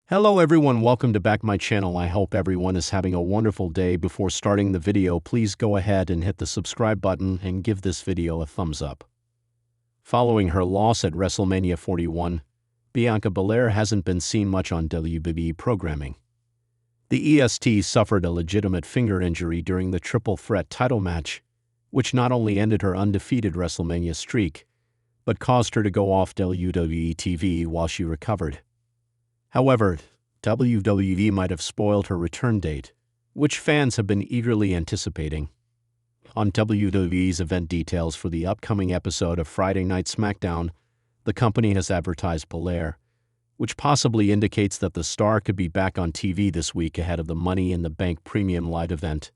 Hello everyone, welcome to back my channel. I hope everyone is having a wonderful day. Before starting the video, please go ahead and hit the subscribe button and give this video a thumbs up. Following her loss at WrestleMania 41, Bianca Belair hasn't been seen much on WWE programming. The EST suffered a legitimate finger injury during the Triple Threat title match, which not only ended her undefeated WrestleMania streak, but caused her to go off WWE TV while she recovered. However, WWE might have spoiled her return date, which fans have been eagerly anticipating. On WWE's event details for the upcoming episode of Friday Night SmackDown, the company has advertised Belair, which possibly indicates that the star could be back on TV this week ahead of the Money in the Bank Premium Live event.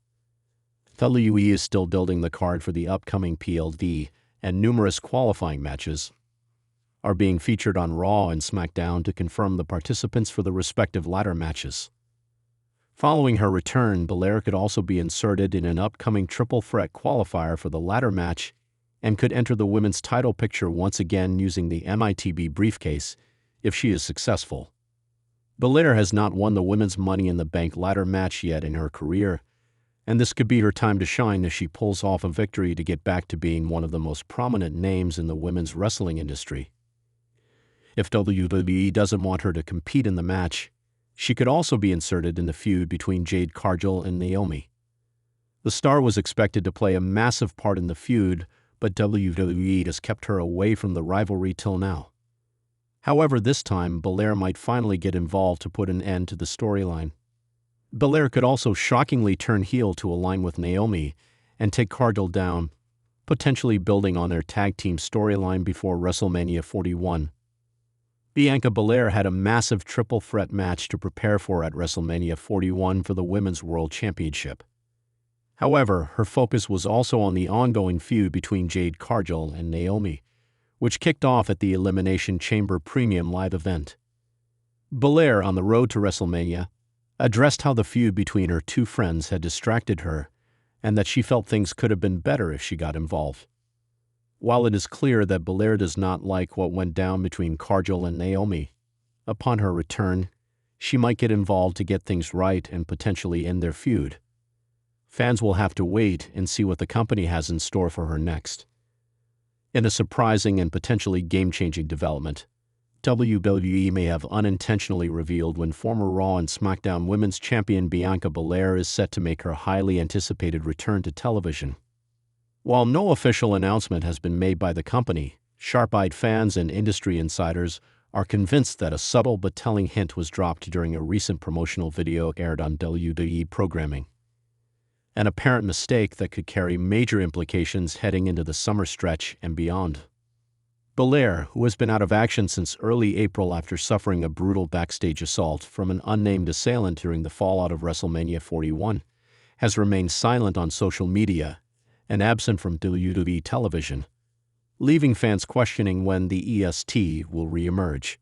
WWE is still building the card for the upcoming PLD, and numerous qualifying matches are being featured on Raw and SmackDown to confirm the participants for the respective ladder matches. Following her return, Belair could also be inserted in an upcoming Triple Threat qualifier for the ladder match and could enter the women's title picture once again using the MITB briefcase if she is successful. Belair has not won the women's Money in the Bank ladder match yet in her career, and this could be her time to shine as she pulls off a victory to get back to being one of the most prominent names in the women's wrestling industry. If WWE doesn't want her to compete in the match, she could also be inserted in the feud between Jade Cargill and Naomi. The star was expected to play a massive part in the feud, but WWE has kept her away from the rivalry till now. However, this time, Belair might finally get involved to put an end to the storyline. Belair could also shockingly turn heel to align with Naomi and take Cargill down, potentially building on their tag team storyline before WrestleMania 41. Bianca Belair had a massive triple threat match to prepare for at WrestleMania 41 for the Women's World Championship. However, her focus was also on the ongoing feud between Jade Cargill and Naomi, which kicked off at the Elimination Chamber Premium Live event. Belair, on the road to WrestleMania, addressed how the feud between her two friends had distracted her and that she felt things could have been better if she got involved. While it is clear that Belair does not like what went down between Cargill and Naomi, upon her return, she might get involved to get things right and potentially end their feud. Fans will have to wait and see what the company has in store for her next. In a surprising and potentially game-changing development, WWE may have unintentionally revealed when former Raw and SmackDown Women's Champion Bianca Belair is set to make her highly anticipated return to television. While no official announcement has been made by the company, sharp-eyed fans and industry insiders are convinced that a subtle but telling hint was dropped during a recent promotional video aired on WWE programming. An apparent mistake that could carry major implications heading into the summer stretch and beyond. Belair, who has been out of action since early April after suffering a brutal backstage assault from an unnamed assailant during the fallout of WrestleMania 41, has remained silent on social media and absent from WWE television, leaving fans questioning when the EST will re-emerge.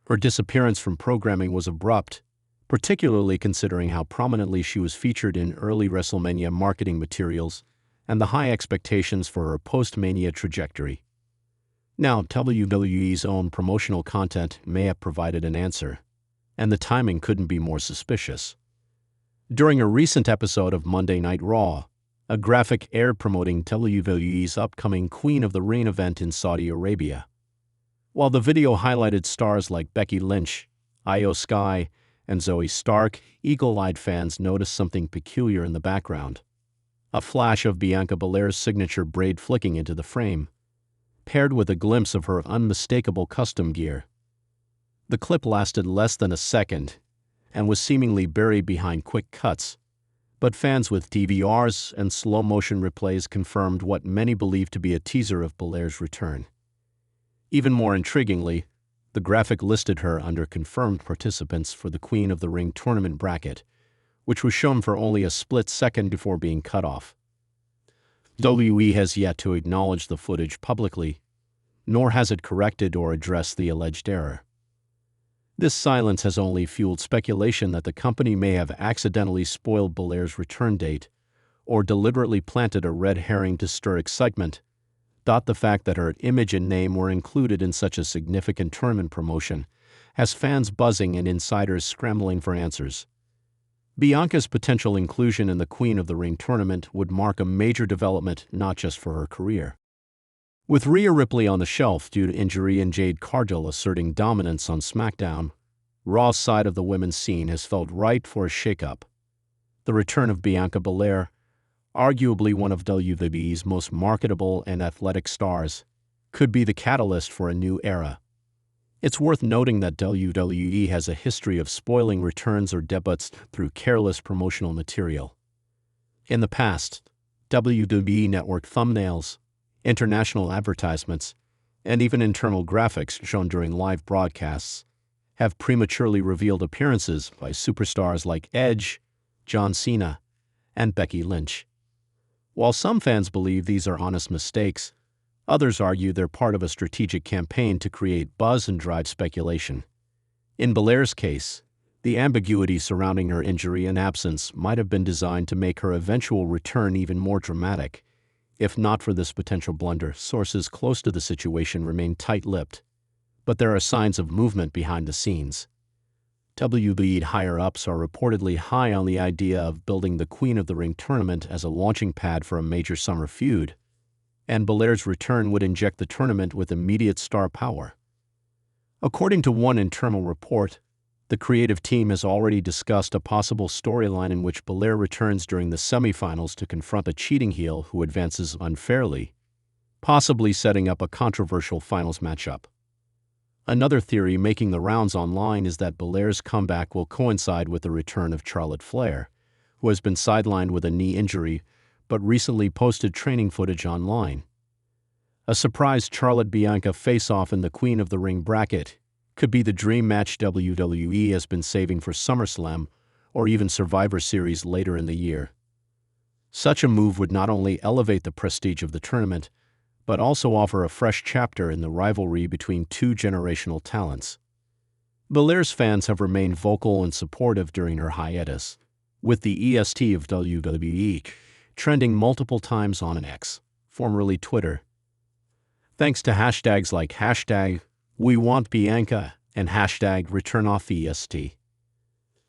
Her disappearance from programming was abrupt, particularly considering how prominently she was featured in early WrestleMania marketing materials and the high expectations for her post-Mania trajectory. Now, WWE's own promotional content may have provided an answer, and the timing couldn't be more suspicious. During a recent episode of Monday Night Raw, a graphic aired promoting WWE's upcoming Queen of the Ring event in Saudi Arabia. While the video highlighted stars like Becky Lynch, Io Sky, and Zoe Stark, eagle-eyed fans noticed something peculiar in the background. A flash of Bianca Belair's signature braid flicking into the frame, paired with a glimpse of her unmistakable custom gear. The clip lasted less than a second and was seemingly buried behind quick cuts, but fans with DVRs and slow-motion replays confirmed what many believe to be a teaser of Belair's return. Even more intriguingly, the graphic listed her under confirmed participants for the Queen of the Ring tournament bracket, which was shown for only a split second before being cut off. WWE has yet to acknowledge the footage publicly, nor has it corrected or addressed the alleged error. This silence has only fueled speculation that the company may have accidentally spoiled Belair's return date or deliberately planted a red herring to stir excitement. The fact that her image and name were included in such a significant tournament promotion has fans buzzing and insiders scrambling for answers. Bianca's potential inclusion in the Queen of the Ring tournament would mark a major development not just for her career. With Rhea Ripley on the shelf due to injury and Jade Cargill asserting dominance on SmackDown, Raw's side of the women's scene has felt ripe for a shakeup. The return of Bianca Belair, arguably one of WWE's most marketable and athletic stars, could be the catalyst for a new era. It's worth noting that WWE has a history of spoiling returns or debuts through careless promotional material. In the past, WWE Network thumbnails, international advertisements, and even internal graphics shown during live broadcasts have prematurely revealed appearances by superstars like Edge, John Cena, and Becky Lynch. While some fans believe these are honest mistakes, others argue they're part of a strategic campaign to create buzz and drive speculation. In Belair's case, the ambiguity surrounding her injury and absence might have been designed to make her eventual return even more dramatic. If not for this potential blunder, sources close to the situation remain tight-lipped. But there are signs of movement behind the scenes. WWE higher-ups are reportedly high on the idea of building the Queen of the Ring tournament as a launching pad for a major summer feud, and Belair's return would inject the tournament with immediate star power. According to one internal report, the creative team has already discussed a possible storyline in which Belair returns during the semifinals to confront a cheating heel who advances unfairly, possibly setting up a controversial finals matchup. Another theory making the rounds online is that Belair's comeback will coincide with the return of Charlotte Flair, who has been sidelined with a knee injury but recently posted training footage online. A surprise Charlotte-Bianca face-off in the Queen of the Ring bracket could be the dream match WWE has been saving for SummerSlam or even Survivor Series later in the year. Such a move would not only elevate the prestige of the tournament, but also offer a fresh chapter in the rivalry between two generational talents. Belair's fans have remained vocal and supportive during her hiatus, with the EST of WWE trending multiple times on X, formerly Twitter. Thanks to hashtags like #WeWantBianca and #ReturnOffEST.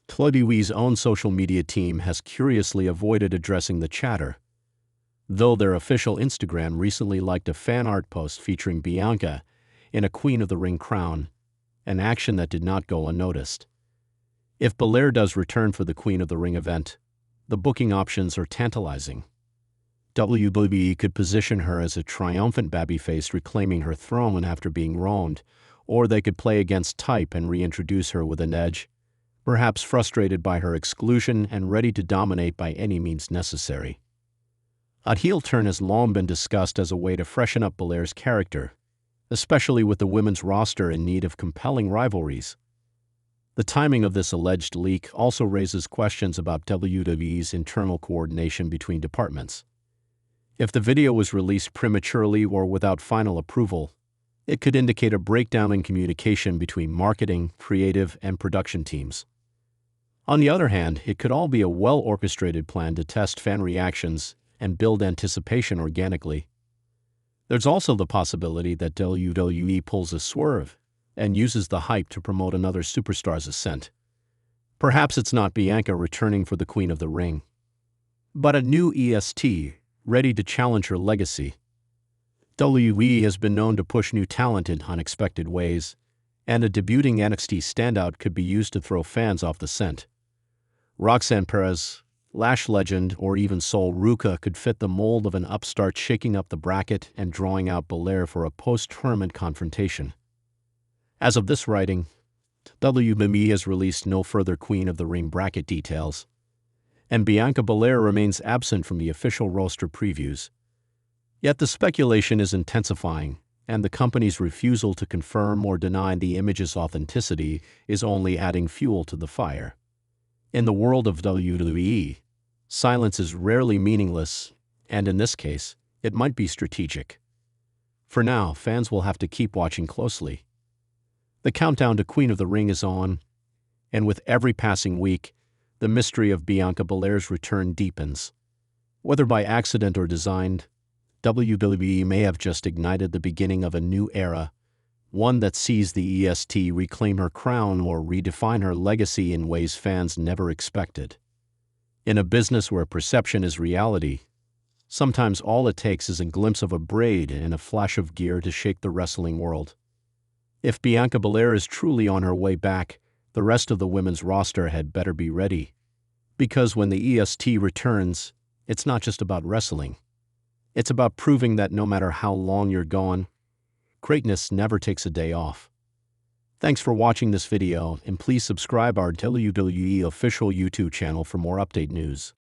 WWE's own social media team has curiously avoided addressing the chatter, though their official Instagram recently liked a fan art post featuring Bianca in a Queen of the Ring crown, an action that did not go unnoticed. If Belair does return for the Queen of the Ring event, the booking options are tantalizing. WWE could position her as a triumphant babyface reclaiming her throne after being wronged, or they could play against type and reintroduce her with an edge, perhaps frustrated by her exclusion and ready to dominate by any means necessary. A heel turn has long been discussed as a way to freshen up Belair's character, especially with the women's roster in need of compelling rivalries. The timing of this alleged leak also raises questions about WWE's internal coordination between departments. If the video was released prematurely or without final approval, it could indicate a breakdown in communication between marketing, creative, and production teams. On the other hand, it could all be a well-orchestrated plan to test fan reactions and build anticipation organically. There's also the possibility that WWE pulls a swerve and uses the hype to promote another superstar's ascent. Perhaps it's not Bianca returning for the Queen of the Ring, but a new EST ready to challenge her legacy. WWE has been known to push new talent in unexpected ways, and a debuting NXT standout could be used to throw fans off the scent. Roxanne Perez, Lash legend, or even Sol Ruca could fit the mold of an upstart shaking up the bracket and drawing out Belair for a post-tournament confrontation. As of this writing, WWE has released no further Queen of the Ring bracket details, and Bianca Belair remains absent from the official roster previews. Yet the speculation is intensifying, and the company's refusal to confirm or deny the image's authenticity is only adding fuel to the fire. In the world of WWE, silence is rarely meaningless, and in this case, it might be strategic. For now, fans will have to keep watching closely. The countdown to Queen of the Ring is on, and with every passing week, the mystery of Bianca Belair's return deepens. Whether by accident or designed, WWE may have just ignited the beginning of a new era, one that sees the EST reclaim her crown or redefine her legacy in ways fans never expected. In a business where perception is reality, sometimes all it takes is a glimpse of a braid and a flash of gear to shake the wrestling world. If Bianca Belair is truly on her way back, the rest of the women's roster had better be ready. Because when the EST returns, it's not just about wrestling. It's about proving that no matter how long you're gone, greatness never takes a day off. Thanks for watching this video, and please subscribe our WWE official YouTube channel for more update news.